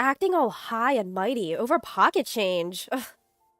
acting all high and mighty over pocket change. Ugh.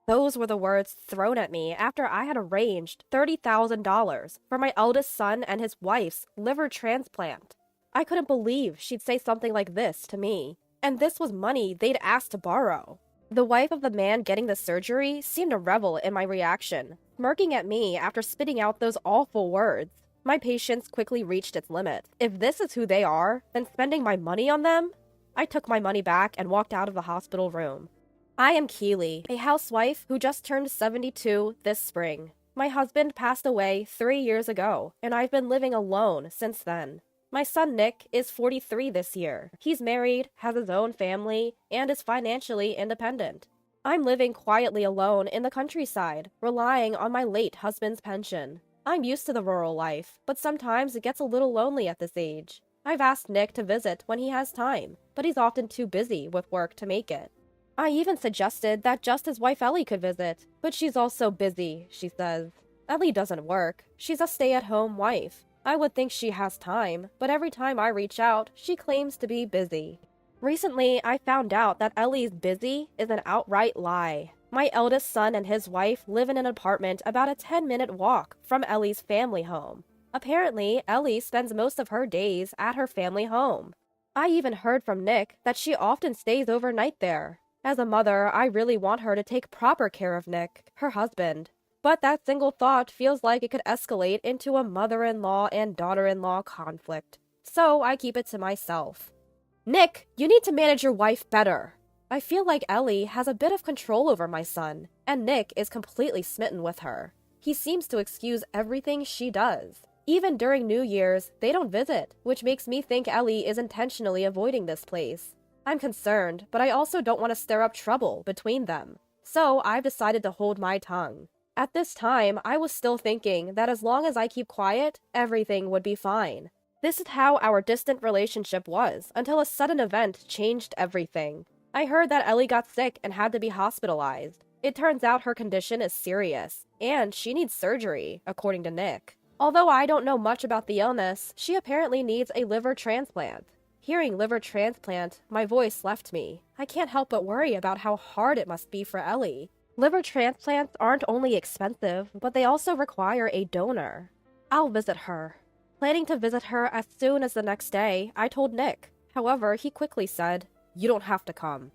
Those were the words thrown at me after I had arranged $30,000 for my eldest son and his wife's liver transplant. I couldn't believe she'd say something like this to me. And this was money they'd asked to borrow. The wife of the man getting the surgery seemed to revel in my reaction, smirking at me after spitting out those awful words. My patience quickly reached its limit. If this is who they are, then spending my money on them? I took my money back and walked out of the hospital room. I am Keely, a housewife who just turned 72 this spring. My husband passed away 3 years ago, and I've been living alone since then. My son Nick is 43 this year. He's married, has his own family, and is financially independent. I'm living quietly alone in the countryside, relying on my late husband's pension. I'm used to the rural life, but sometimes it gets a little lonely at this age. I've asked Nick to visit when he has time, but he's often too busy with work to make it. I even suggested that just his wife Ellie could visit, but she's also busy, she says. Ellie doesn't work. She's a stay-at-home wife. I would think she has time, but every time I reach out, she claims to be busy. Recently, I found out that Ellie's busy is an outright lie. My eldest son and his wife live in an apartment about a 10-minute walk from Ellie's family home. Apparently, Ellie spends most of her days at her family home. I even heard from Nick that she often stays overnight there. As a mother, I really want her to take proper care of Nick, her husband. But that single thought feels like it could escalate into a mother-in-law and daughter-in-law conflict. So I keep it to myself. Nick, you need to manage your wife better. I feel like Ellie has a bit of control over my son, and Nick is completely smitten with her. He seems to excuse everything she does. Even during New Year's, they don't visit, which makes me think Ellie is intentionally avoiding this place. I'm concerned, but I also don't want to stir up trouble between them. So I've decided to hold my tongue. At this time, I was still thinking that as long as I keep quiet, everything would be fine. This is how our distant relationship was, until a sudden event changed everything. I heard that Ellie got sick and had to be hospitalized. It turns out her condition is serious, and she needs surgery, according to Nick. Although I don't know much about the illness, she apparently needs a liver transplant. Hearing liver transplant, my voice left me. I can't help but worry about how hard it must be for Ellie. Liver transplants aren't only expensive, but they also require a donor. I'll visit her. Planning to visit her as soon as the next day, I told Nick. However, he quickly said, "You don't have to come."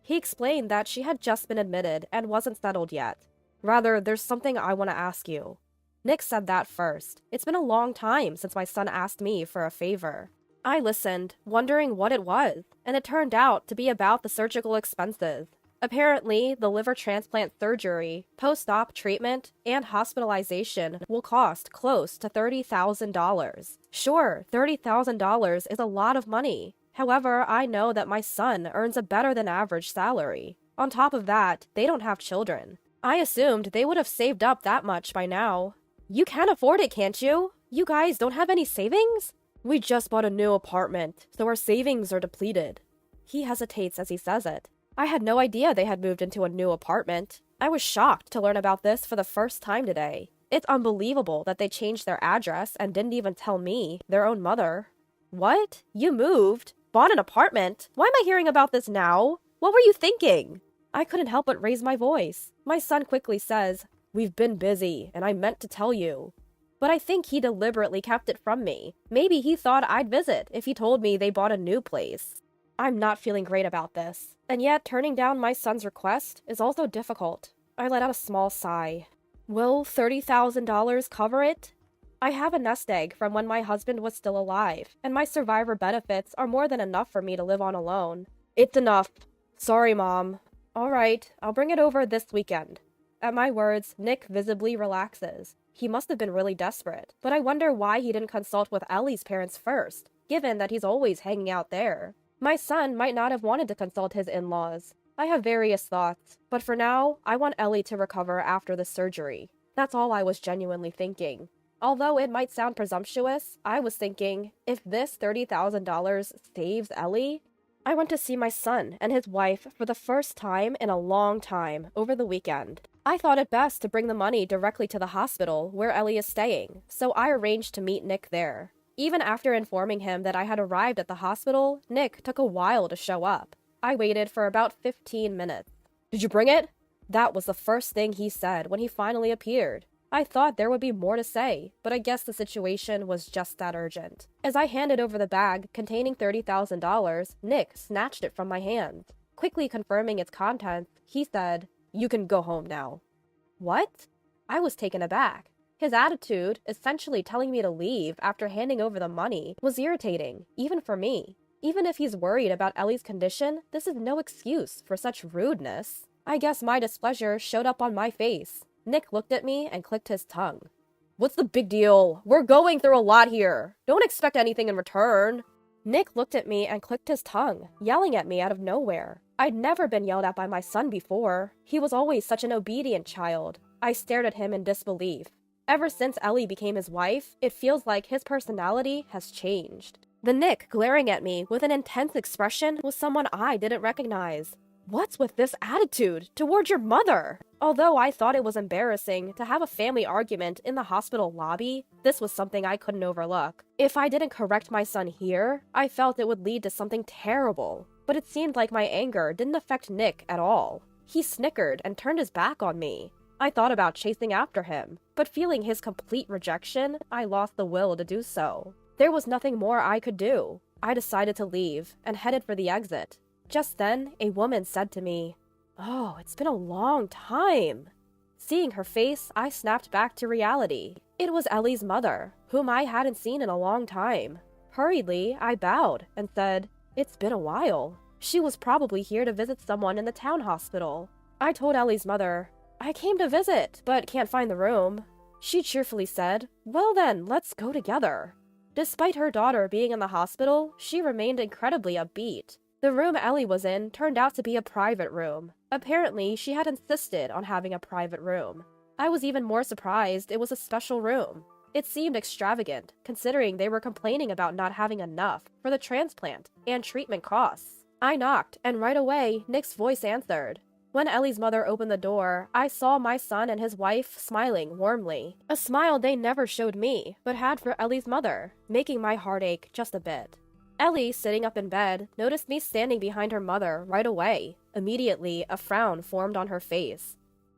He explained that she had just been admitted and wasn't settled yet. Rather, there's something I want to ask you. Nick said that first. It's been a long time since my son asked me for a favor. I listened, wondering what it was, and it turned out to be about the surgical expenses. Apparently, the liver transplant surgery, post-op treatment, and hospitalization will cost close to $30,000. Sure, $30,000 is a lot of money. However, I know that my son earns a better-than-average salary. On top of that, they don't have children. I assumed they would have saved up that much by now. You can afford it, can't you? You guys don't have any savings? We just bought a new apartment, so our savings are depleted. He hesitates as he says it. I had no idea they had moved into a new apartment. I was shocked to learn about this for the first time today. It's unbelievable that they changed their address and didn't even tell me, their own mother. What? You moved? Bought an apartment? Why am I hearing about this now? What were you thinking? I couldn't help but raise my voice. My son quickly says, "We've been busy, and I meant to tell you." But I think he deliberately kept it from me. Maybe he thought I'd visit if he told me they bought a new place. I'm not feeling great about this. And yet, turning down my son's request is also difficult. I let out a small sigh. Will $30,000 cover it? I have a nest egg from when my husband was still alive, and my survivor benefits are more than enough for me to live on alone. It's enough. Sorry, Mom. All right, I'll bring it over this weekend. At my words, Nick visibly relaxes. He must have been really desperate, but I wonder why he didn't consult with Ellie's parents first, given that he's always hanging out there. My son might not have wanted to consult his in-laws. I have various thoughts, but for now, I want Ellie to recover after the surgery. That's all I was genuinely thinking. Although it might sound presumptuous, I was thinking, if this $30,000 saves Ellie... I went to see my son and his wife for the first time in a long time over the weekend. I thought it best to bring the money directly to the hospital where Ellie is staying, so I arranged to meet Nick there. Even after informing him that I had arrived at the hospital, Nick took a while to show up. I waited for about 15 minutes. "Did you bring it?" That was the first thing he said when he finally appeared. I thought there would be more to say, but I guess the situation was just that urgent. As I handed over the bag containing $30,000, Nick snatched it from my hands. Quickly confirming its contents, he said, "You can go home now." What? I was taken aback. His attitude, essentially telling me to leave after handing over the money, was irritating, even for me. Even if he's worried about Ellie's condition, this is no excuse for such rudeness. I guess my displeasure showed up on my face. Nick looked at me and clicked his tongue. "What's the big deal? We're going through a lot here. Don't expect anything in return." Nick looked at me and clicked his tongue, yelling at me out of nowhere. I'd never been yelled at by my son before. He was always such an obedient child. I stared at him in disbelief. Ever since Ellie became his wife, it feels like his personality has changed. The Nick glaring at me with an intense expression was someone I didn't recognize. What's with this attitude toward your mother? Although I thought it was embarrassing to have a family argument in the hospital lobby, this was something I couldn't overlook. If I didn't correct my son here, I felt it would lead to something terrible. But it seemed like my anger didn't affect Nick at all. He snickered and turned his back on me. I thought about chasing after him, but feeling his complete rejection, I lost the will to do so. There was nothing more I could do. I decided to leave and headed for the exit. Just then, a woman said to me, "Oh, it's been a long time." Seeing her face, I snapped back to reality. It was Ellie's mother, whom I hadn't seen in a long time. Hurriedly, I bowed and said, "It's been a while." She was probably here to visit someone in the town hospital. I told Ellie's mother, "I came to visit, but can't find the room." She cheerfully said, "Well then, let's go together." Despite her daughter being in the hospital, she remained incredibly upbeat. The room Ellie was in turned out to be a private room. Apparently, she had insisted on having a private room. I was even more surprised it was a special room. It seemed extravagant, considering they were complaining about not having enough for the transplant and treatment costs. I knocked, and right away, Nick's voice answered. When Ellie's mother opened the door, I saw my son and his wife smiling warmly. A smile they never showed me, but had for Ellie's mother, making my heart ache just a bit. Ellie, sitting up in bed, noticed me standing behind her mother right away. Immediately, a frown formed on her face.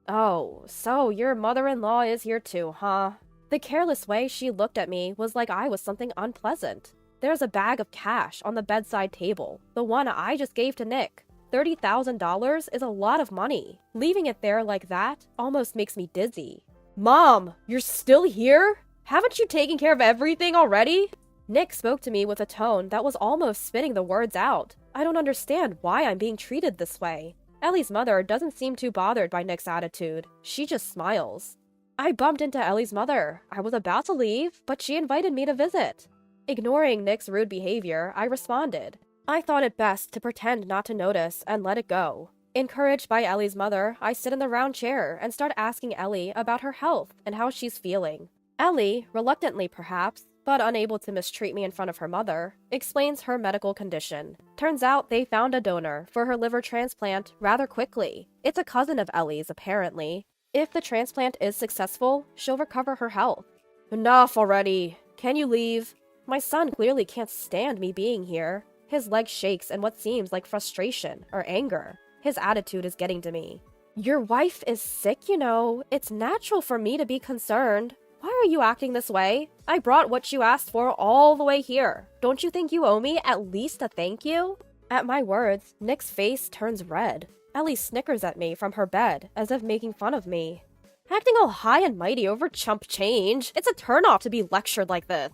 "Oh, so your mother-in-law is here too, huh?" The careless way she looked at me was like I was something unpleasant. There's a bag of cash on the bedside table, the one I just gave to Nick. $30,000 is a lot of money. Leaving it there like that almost makes me dizzy. "Mom, you're still here? Haven't you taken care of everything already?" Nick spoke to me with a tone that was almost spitting the words out. I don't understand why I'm being treated this way. Ellie's mother doesn't seem too bothered by Nick's attitude. She just smiles. I bumped into Ellie's mother. I was about to leave, but she invited me to visit. Ignoring Nick's rude behavior, I responded. I thought it best to pretend not to notice and let it go. Encouraged by Ellie's mother, I sit in the round chair and start asking Ellie about her health and how she's feeling. Ellie, reluctantly perhaps, but unable to mistreat me in front of her mother, explains her medical condition. Turns out they found a donor for her liver transplant rather quickly. It's a cousin of Ellie's, apparently. If the transplant is successful, she'll recover her health. Enough already. Can you leave? My son clearly can't stand me being here. His leg shakes in what seems like frustration or anger. His attitude is getting to me. Your wife is sick, you know. It's natural for me to be concerned. Why are you acting this way? I brought what you asked for all the way here. Don't you think you owe me at least a thank you? At my words, Nick's face turns red. Ellie snickers at me from her bed, as if making fun of me. Acting all high and mighty over chump change. It's a turnoff to be lectured like this.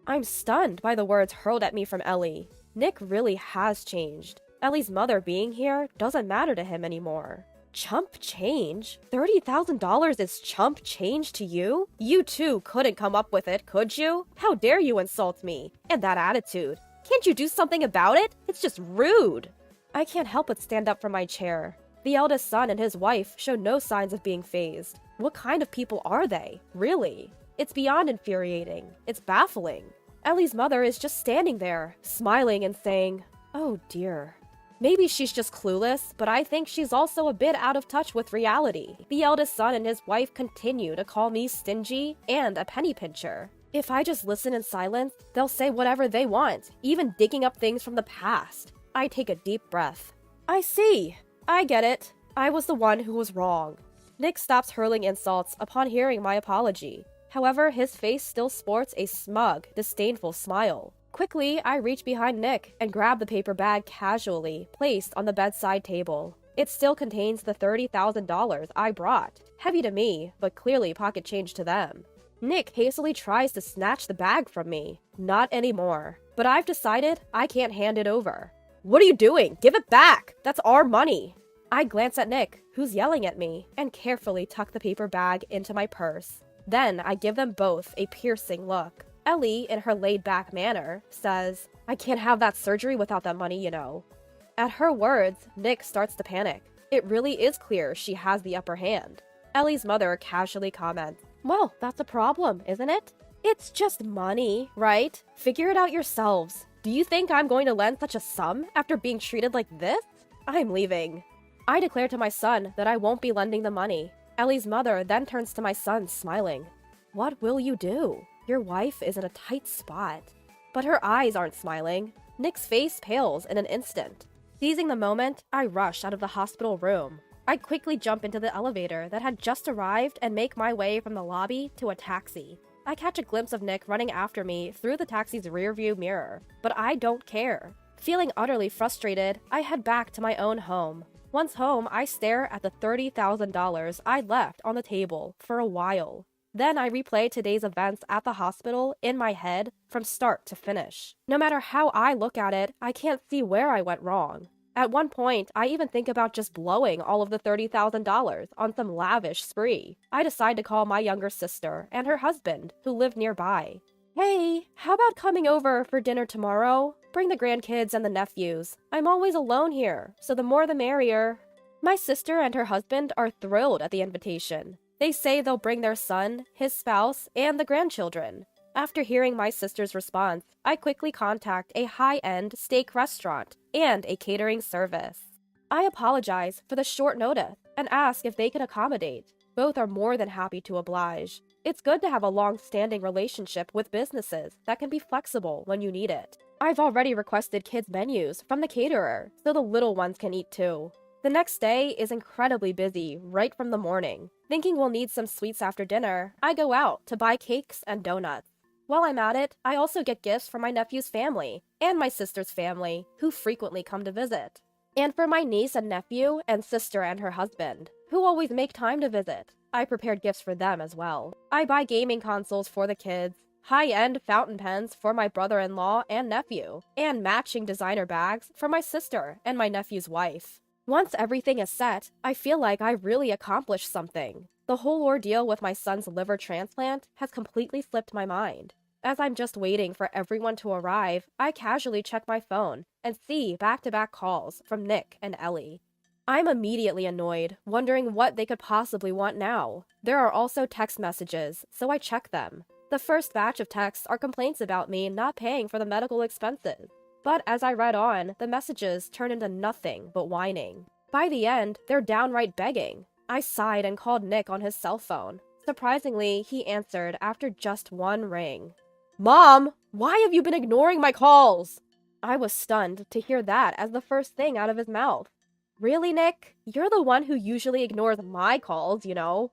I'm stunned by the words hurled at me from Ellie. Nick really has changed. Ellie's mother being here doesn't matter to him anymore. Chump change? $30,000 is chump change to you? You too couldn't come up with it, could you? How dare you insult me? And that attitude. Can't you do something about it? It's just rude. I can't help but stand up from my chair. The eldest son and his wife show no signs of being fazed. What kind of people are they, really? It's beyond infuriating. It's baffling. Ellie's mother is just standing there, smiling and saying, "Oh dear." Maybe she's just clueless, but I think she's also a bit out of touch with reality. The eldest son and his wife continue to call me stingy and a penny pincher. If I just listen in silence, they'll say whatever they want, even digging up things from the past. I take a deep breath. I see. I get it. I was the one who was wrong. Nick stops hurling insults upon hearing my apology. However, his face still sports a smug, disdainful smile. Quickly, I reach behind Nick and grab the paper bag casually placed on the bedside table. It still contains the $30,000 I brought. Heavy to me, but clearly pocket change to them. Nick hastily tries to snatch the bag from me. Not anymore. But I've decided I can't hand it over. What are you doing? Give it back! That's our money! I glance at Nick, who's yelling at me, and carefully tuck the paper bag into my purse. Then I give them both a piercing look. Ellie, in her laid-back manner, says, "I can't have that surgery without that money, you know." At her words, Nick starts to panic. It really is clear she has the upper hand. Ellie's mother casually comments, "Well, that's a problem, isn't it? It's just money, right? Figure it out yourselves. Do you think I'm going to lend such a sum after being treated like this? I'm leaving." I declare to my son that I won't be lending the money. Ellie's mother then turns to my son, smiling. "What will you do? Your wife is in a tight spot." But her eyes aren't smiling. Nick's face pales in an instant. Seizing the moment, I rush out of the hospital room. I quickly jump into the elevator that had just arrived and make my way from the lobby to a taxi. I catch a glimpse of Nick running after me through the taxi's rearview mirror, but I don't care. Feeling utterly frustrated, I head back to my own home. Once home, I stare at the $30,000 I'd left on the table for a while. Then I replay today's events at the hospital in my head from start to finish. No matter how I look at it, I can't see where I went wrong. At one point, I even think about just blowing all of the $30,000 on some lavish spree. I decide to call my younger sister and her husband, who live nearby. "Hey, how about coming over for dinner tomorrow? Bring the grandkids and the nephews. I'm always alone here, so the more the merrier." My sister and her husband are thrilled at the invitation. They say they'll bring their son, his spouse, and the grandchildren. After hearing my sister's response, I quickly contact a high-end steak restaurant and a catering service. I apologize for the short notice and ask if they can accommodate. Both are more than happy to oblige. It's good to have a long-standing relationship with businesses that can be flexible when you need it. I've already requested kids' menus from the caterer, so the little ones can eat too. The next day is incredibly busy right from the morning. Thinking we'll need some sweets after dinner, I go out to buy cakes and donuts. While I'm at it, I also get gifts from my nephew's family and my sister's family, who frequently come to visit. And for my niece and nephew and sister and her husband, who always make time to visit, I prepared gifts for them as well. I buy gaming consoles for the kids, high-end fountain pens for my brother-in-law and nephew, and matching designer bags for my sister and my nephew's wife. Once everything is set, I feel like I really accomplished something. The whole ordeal with my son's liver transplant has completely slipped my mind. As I'm just waiting for everyone to arrive, I casually check my phone and see back-to-back calls from Nick and Ellie. I'm immediately annoyed, wondering what they could possibly want now. There are also text messages, so I check them. The first batch of texts are complaints about me not paying for the medical expenses. But as I read on, the messages turn into nothing but whining. By the end, they're downright begging. I sighed and called Nick on his cell phone. Surprisingly, he answered after just one ring. "Mom, why have you been ignoring my calls?" I was stunned to hear that as the first thing out of his mouth. "Really, Nick? You're the one who usually ignores my calls, you know."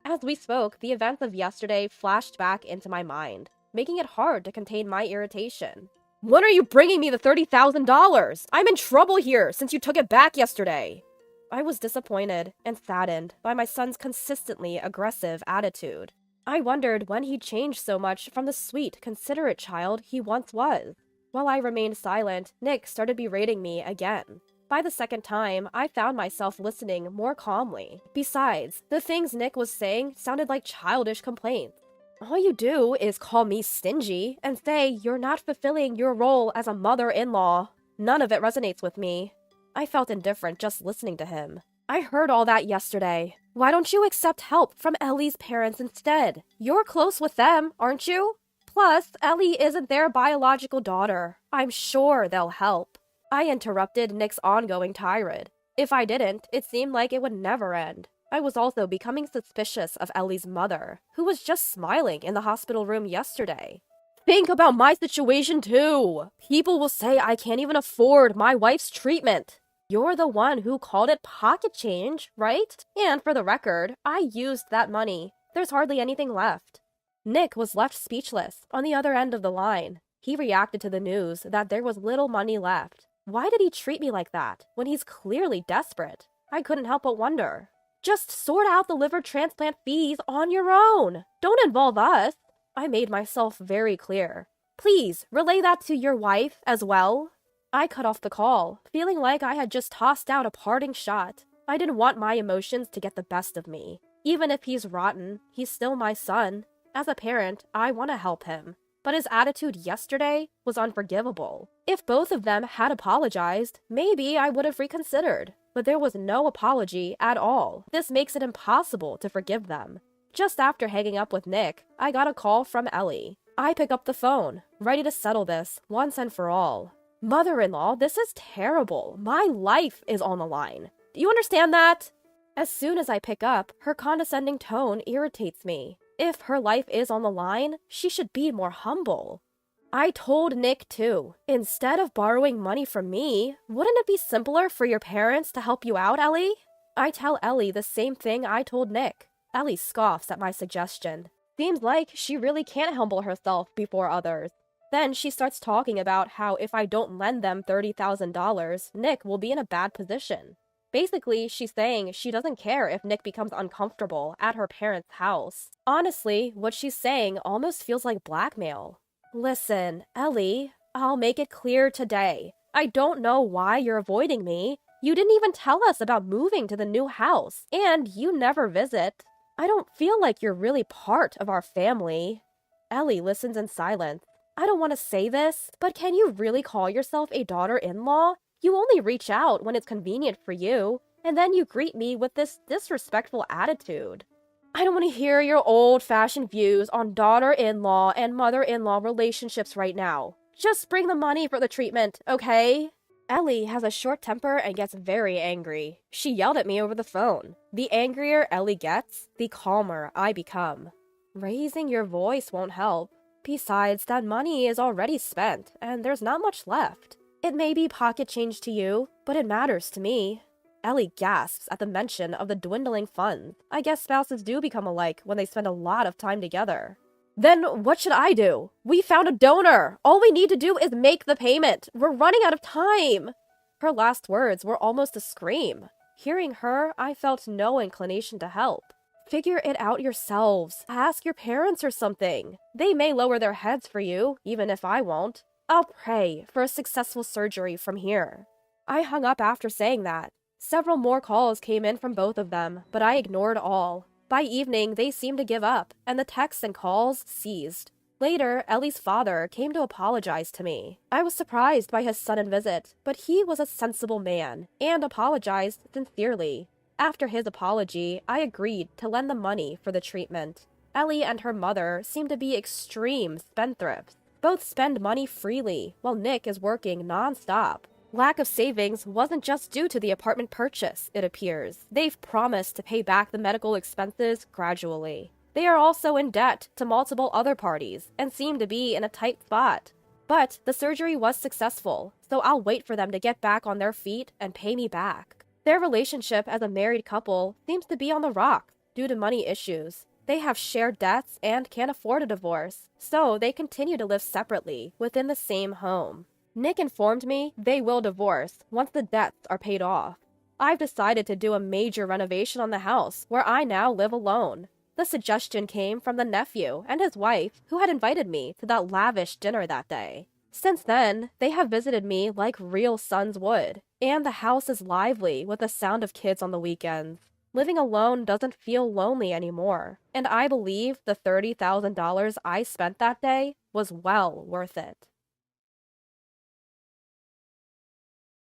As we spoke, the events of yesterday flashed back into my mind, making it hard to contain my irritation. "When are you bringing me the $30,000? I'm in trouble here since you took it back yesterday." I was disappointed and saddened by my son's consistently aggressive attitude. I wondered when he changed so much from the sweet, considerate child he once was. While I remained silent, Nick started berating me again. By the second time, I found myself listening more calmly. Besides, the things Nick was saying sounded like childish complaints. All you do is call me stingy and say you're not fulfilling your role as a mother-in-law. None of it resonates with me. I felt indifferent just listening to him. I heard all that yesterday. Why don't you accept help from Ellie's parents instead? You're close with them, aren't you? Plus, Ellie isn't their biological daughter. I'm sure they'll help. I interrupted Nick's ongoing tirade. If I didn't, it seemed like it would never end. I was also becoming suspicious of Ellie's mother, who was just smiling in the hospital room yesterday. Think about my situation too. People will say I can't even afford my wife's treatment. You're the one who called it pocket change, right? And for the record, I used that money. There's hardly anything left. Nick was left speechless on the other end of the line. He reacted to the news that there was little money left. Why did he treat me like that when he's clearly desperate? I couldn't help but wonder. Just sort out the liver transplant fees on your own. Don't involve us. I made myself very clear. Please relay that to your wife as well. I cut off the call, feeling like I had just tossed out a parting shot. I didn't want my emotions to get the best of me. Even if he's rotten, he's still my son. As a parent, I want to help him. But his attitude yesterday was unforgivable. If both of them had apologized, maybe I would have reconsidered. But there was no apology at all. This makes it impossible to forgive them. Just after hanging up with Nick, I got a call from Ellie. I pick up the phone, ready to settle this once and for all. Mother-in-law, this is terrible. My life is on the line. Do you understand that? As soon as I pick up, her condescending tone irritates me. If her life is on the line, she should be more humble. I told Nick too. Instead of borrowing money from me, wouldn't it be simpler for your parents to help you out, Ellie? I tell Ellie the same thing I told Nick. Ellie scoffs at my suggestion. Seems like she really can't humble herself before others. Then she starts talking about how if I don't lend them $30,000, Nick will be in a bad position. Basically, she's saying she doesn't care if Nick becomes uncomfortable at her parents' house. Honestly, what she's saying almost feels like blackmail. Listen, Ellie, I'll make it clear today. I don't know why you're avoiding me. You didn't even tell us about moving to the new house, and you never visit. I don't feel like you're really part of our family. Ellie listens in silence. I don't want to say this, but can you really call yourself a daughter-in-law? You only reach out when it's convenient for you, and then you greet me with this disrespectful attitude. I don't want to hear your old-fashioned views on daughter-in-law and mother-in-law relationships right now. Just bring the money for the treatment, okay? Ellie has a short temper and gets very angry. She yelled at me over the phone. The angrier Ellie gets, the calmer I become. Raising your voice won't help. Besides, that money is already spent, and there's not much left. It may be pocket change to you, but it matters to me. Ellie gasps at the mention of the dwindling funds. I guess spouses do become alike when they spend a lot of time together. Then what should I do? We found a donor! All we need to do is make the payment! We're running out of time! Her last words were almost a scream. Hearing her, I felt no inclination to help. Figure it out yourselves. Ask your parents or something. They may lower their heads for you, even if I won't. I'll pray for a successful surgery from here. I hung up after saying that. Several more calls came in from both of them, but I ignored all. By evening, they seemed to give up, and the texts and calls ceased. Later, Ellie's father came to apologize to me. I was surprised by his sudden visit, but he was a sensible man, and apologized sincerely. After his apology, I agreed to lend the money for the treatment. Ellie and her mother seem to be extreme spendthrifts. Both spend money freely, while Nick is working non-stop. Lack of savings wasn't just due to the apartment purchase, it appears. They've promised to pay back the medical expenses gradually. They are also in debt to multiple other parties, and seem to be in a tight spot. But the surgery was successful, so I'll wait for them to get back on their feet and pay me back. Their relationship as a married couple seems to be on the rocks due to money issues. They have shared debts and can't afford a divorce, so they continue to live separately within the same home. Nick informed me they will divorce once the debts are paid off. I've decided to do a major renovation on the house where I now live alone. The suggestion came from the nephew and his wife who had invited me to that lavish dinner that day. Since then, they have visited me like real sons would, and the house is lively with the sound of kids on the weekends. Living alone doesn't feel lonely anymore, and I believe the $30,000 I spent that day was well worth it.